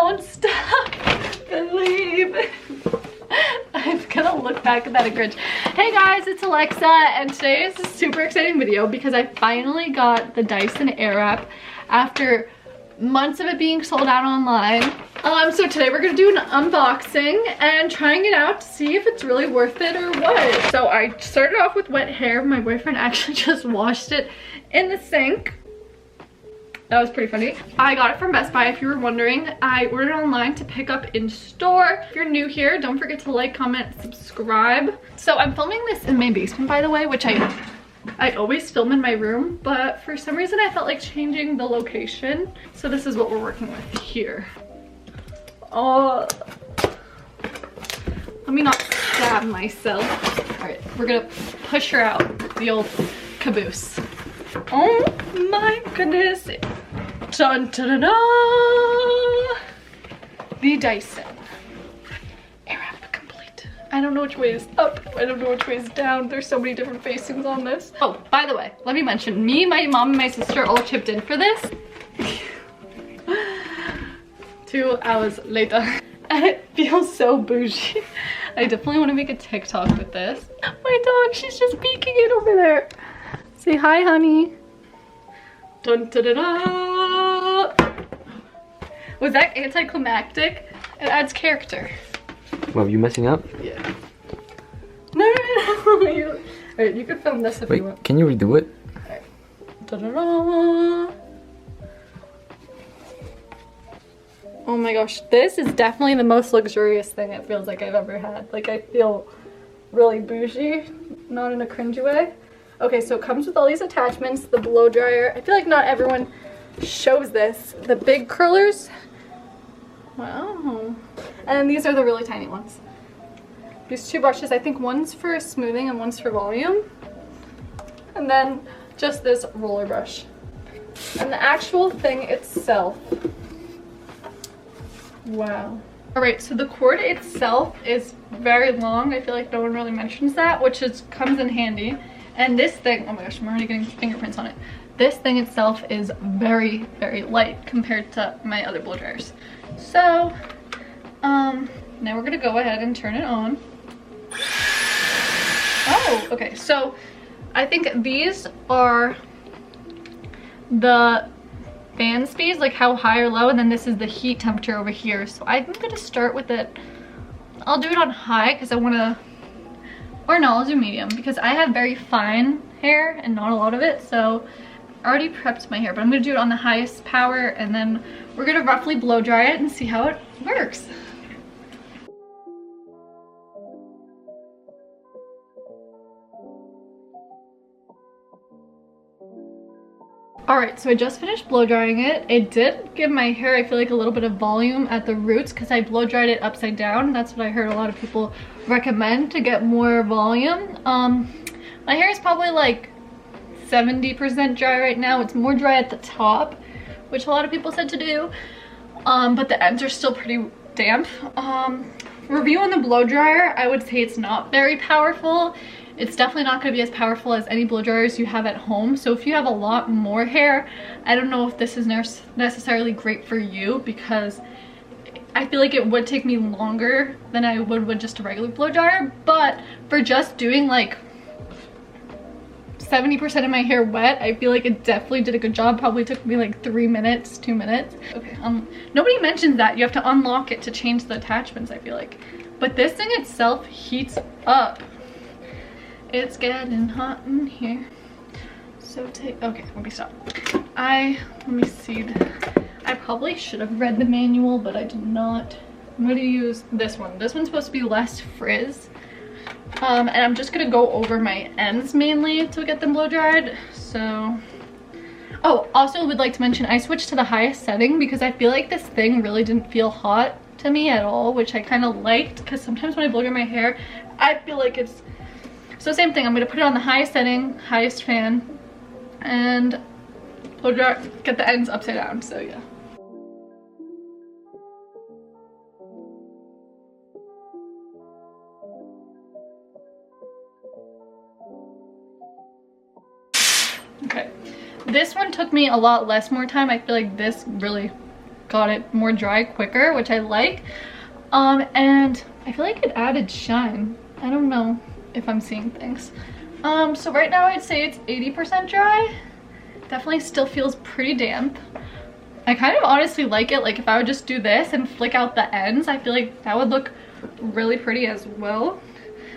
don't stop believing. I'm gonna look back at that and cringe. Hey guys, it's Alexa, and today is a super exciting video because I finally got the Dyson Airwrap after months of it being sold out online. So today we're gonna do an unboxing and trying it out to see if it's really worth it or what. So I started off with wet hair. My boyfriend actually just washed it in the sink. That was pretty funny. I got it from Best Buy, if you were wondering. I ordered online to pick up in store. If you're new here, don't forget to like, comment, subscribe. So I'm filming this in my basement, by the way, which I always film in my room, but for some reason I felt like changing the location. So this is what we're working with here. Oh, let me not stab myself. All right, we're gonna push her out, the old caboose. Oh my goodness. Dun, dun, dun, dun. The Dyson Airwrap complete. I don't know which way is up. I don't know which way is down. There's so many different facings on this. Oh, by the way, let me mention, me, my mom, and my sister all chipped in for this. 2 hours later. And it feels so bougie. I definitely want to make a TikTok with this. My dog, she's just peeking it over there. Say hi, honey. Dun, da, da, da. Was that anticlimactic? It adds character. Well, are you messing up? Yeah. No. Alright, you can film this if you want. Can you redo it? Alright. Da, da, da. Oh my gosh, this is definitely the most luxurious thing it feels like I've ever had. Like, I feel really bougie, not in a cringy way. Okay, so it comes with all these attachments, the blow dryer. I feel like not everyone shows this. The big curlers. Wow. And then these are the really tiny ones. These 2 brushes, I think one's for smoothing and one's for volume. And then just this roller brush. And the actual thing itself. Wow. Alright, so the cord itself is very long. I feel like no one really mentions that, which comes in handy. And this thing, oh my gosh, I'm already getting fingerprints on it. This thing itself is very, very light compared to my other blow dryers. So, now we're gonna go ahead and turn it on. Oh, okay, so I think these are the fan speeds, like how high or low, and then this is the heat temperature over here. So I'm gonna start with it. I'll do it on high because I wanna, or no, I'll do medium because I have very fine hair and not a lot of it, so I already prepped my hair, but I'm gonna do it on the highest power and then we're gonna roughly blow dry it and see how it works. Alright, so I just finished blow drying it. It did give my hair, I feel like, a little bit of volume at the roots because I blow dried it upside down. That's what I heard a lot of people recommend to get more volume. My hair is probably like 70% dry right now. It's more dry at the top, which a lot of people said to do, but the ends are still pretty damp. Review on the blow dryer, I would say it's not very powerful. It's definitely not going to be as powerful as any blow dryers you have at home. So if you have a lot more hair, I don't know if this is necessarily great for you because I feel like it would take me longer than I would with just a regular blow dryer. But for just doing like 70% of my hair wet, I feel like it definitely did a good job. Probably took me like 3 minutes, 2 minutes. Okay, nobody mentions that you have to unlock it to change the attachments, I feel like. But this thing itself heats up. It's getting hot in here. So okay, let me stop. Let me see. I probably should have read the manual, but I did not. I'm gonna use this one. This one's supposed to be less frizz. And I'm just gonna go over my ends mainly to get them blow dried. So, oh, also would like to mention I switched to the highest setting because I feel like this thing really didn't feel hot to me at all, which I kind of liked because sometimes when I blow dry my hair, I feel like it's, so same thing. I'm gonna put it on the highest setting, highest fan, and blow dry, get the ends upside down. So yeah. Okay, this one took me a lot more time. I feel like this really got it more dry quicker, which I like. And I feel like it added shine. I don't know if I'm seeing things. So right now I'd say it's 80% dry. Definitely still feels pretty damp. I kind of honestly like it. Like if I would just do this and flick out the ends, I feel like that would look really pretty as well.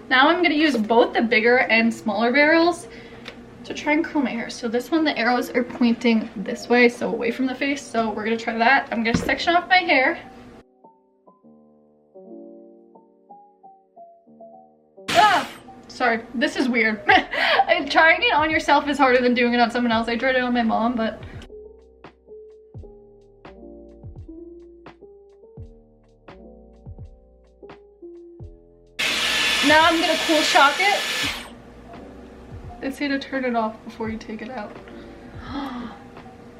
Now I'm gonna use both the bigger and smaller barrels to try and curl my hair. So this one, the arrows are pointing this way, so away from the face. So we're gonna try that. I'm gonna section off my hair. Ah, sorry, this is weird. Trying it on yourself is harder than doing it on someone else. I tried it on my mom, but now I'm gonna cool shock it. They say to turn it off before you take it out.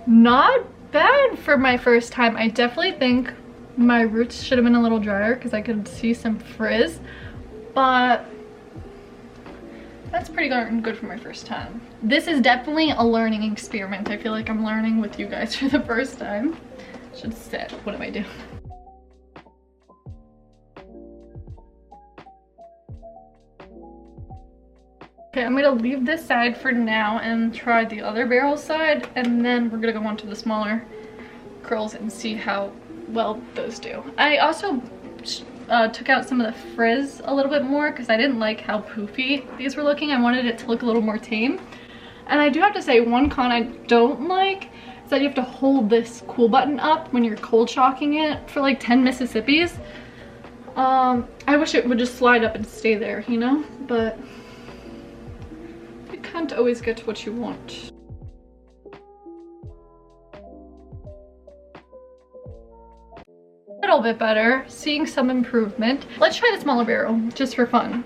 Not bad for my first time. I definitely think my roots should have been a little drier because I could see some frizz, but that's pretty darn good for my first time. This is definitely a learning experiment. I feel like I'm learning with you guys for the first time. Should sit. What am I doing? Okay, I'm gonna leave this side for now and try the other barrel side, and then we're gonna go on to the smaller curls and see how well those do. I also took out some of the frizz a little bit more because I didn't like how poofy these were looking. I wanted it to look a little more tame. And I do have to say, one con I don't like is that you have to hold this cool button up when you're cold shocking it for like 10 Mississippis. I wish it would just slide up and stay there, you know, but you can't always get what you want. A little bit better, seeing some improvement. Let's try the smaller barrel just for fun.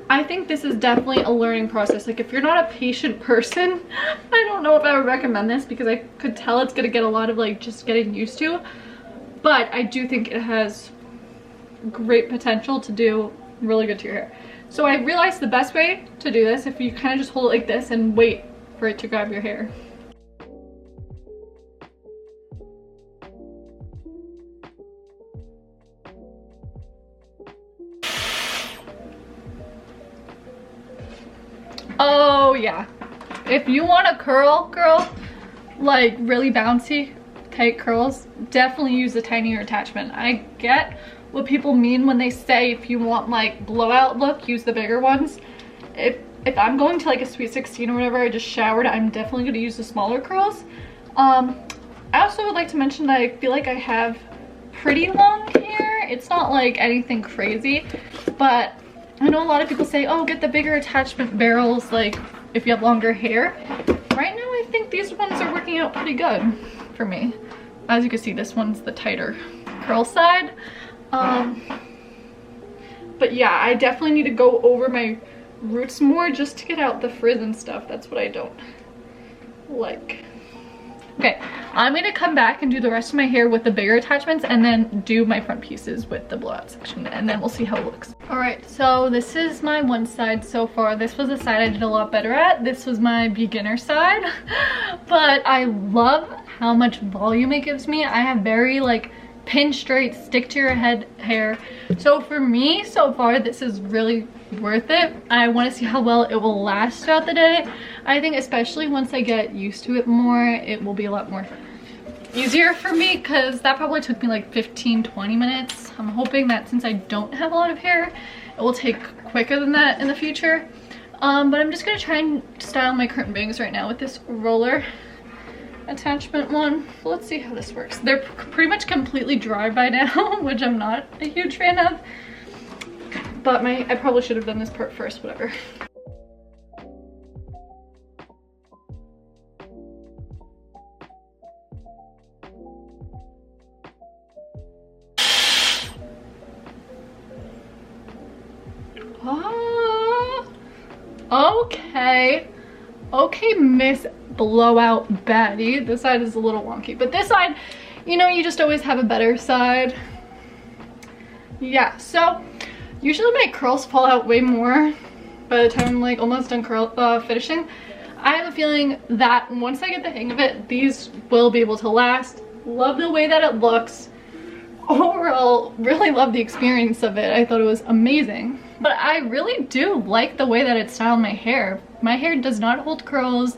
I think this is definitely a learning process. Like if you're not a patient person, I don't know if I would recommend this because I could tell it's gonna get a lot of like just getting used to, but I do think it has great potential to do really good to your hair. So I realized the best way to do this, if you kind of just hold it like this and wait for it to grab your hair. Oh yeah, if you want a curl, like really bouncy, tight curls, definitely use a tinier attachment. I get what people mean when they say if you want like blowout look, use the bigger ones. If I'm going to like a sweet 16 or whatever, I just showered, I'm definitely going to use the smaller curls. I also would like to mention that I feel like I have pretty long hair. It's not like anything crazy, but I know a lot of people say, oh, get the bigger attachment barrels like if you have longer hair. Right now I think these ones are working out pretty good for me. As you can see, this one's the tighter curl side. But yeah, I definitely need to go over my roots more just to get out the frizz and stuff. That's what I don't like. Okay, I'm gonna come back and do the rest of my hair with the bigger attachments and then do my front pieces with the blowout section, and then we'll see how it looks. All right, so this is my one side so far. This was the side I did a lot better at. This was my beginner side, but I love how much volume it gives me. I have very like pin straight, stick to your head hair. So for me, so far, this is really worth it. I want to see how well it will last throughout the day. I think especially once I get used to it more, it will be a lot more easier for me because that probably took me like 15-20 minutes. I'm hoping that since I don't have a lot of hair, it will take quicker than that in the future. But I'm just gonna try and style my curtain bangs right now with this roller attachment one. Let's see how this works. They're pretty much completely dry by now, which I'm not a huge fan of. But I probably should have done this part first, whatever. Okay, Miss Blowout Batty. This side is a little wonky, but this side, you know, you just always have a better side. Yeah, so usually my curls fall out way more by the time I'm like almost done finishing. I have a feeling that once I get the hang of it, these will be able to last love the way that it looks. Overall, really love the experience of it. I thought it was amazing. But I really do like the way that it styled my hair. My hair does not hold curls,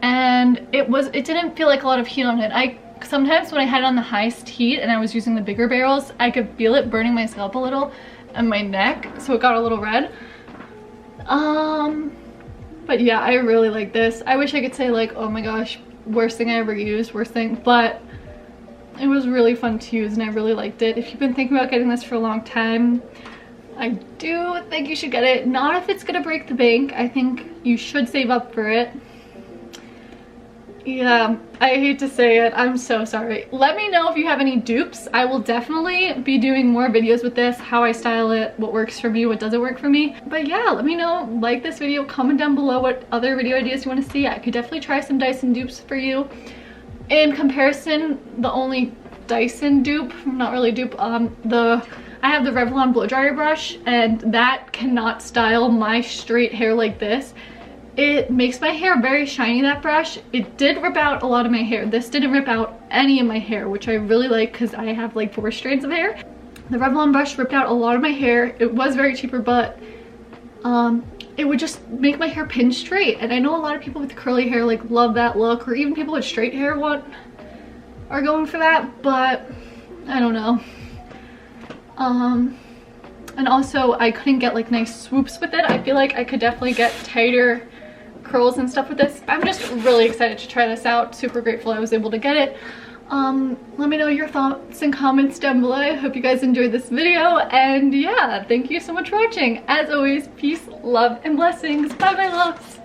and it didn't feel like a lot of heat on it. Sometimes when I had it on the highest heat and I was using the bigger barrels, I could feel it burning my scalp a little and my neck, so it got a little red. But yeah, I really like this. I wish I could say like, oh my gosh, worst thing I ever used, worst thing, but it was really fun to use and I really liked it. If you've been thinking about getting this for a long time, I do think you should get it. Not if it's gonna break the bank. I think you should save up for it. Yeah, I hate to say it. I'm so sorry. Let me know if you have any dupes. I will definitely be doing more videos with this, how I style it, what works for me, what doesn't work for me. But yeah, let me know. Like this video, comment down below what other video ideas you want to see. I could definitely try some Dyson dupes for you. In comparison, the only Dyson dupe, not really dupe, I have the Revlon blow dryer brush, and that cannot style my straight hair like this. It makes my hair very shiny, that brush. It did rip out a lot of my hair. This didn't rip out any of my hair, which I really like because I have like 4 strands of hair. The Revlon brush ripped out a lot of my hair. It was very cheaper, but it would just make my hair pin straight. And I know a lot of people with curly hair like love that look, or even people with straight hair are going for that, but I don't know. And also I couldn't get like nice swoops with it. I feel like I could definitely get tighter curls and stuff with this. I'm just really excited to try this out. Super grateful I was able to get it. Let me know your thoughts and comments down below. I hope you guys enjoyed this video, and yeah, thank you so much for watching. As always, peace, love, and blessings. Bye, my loves.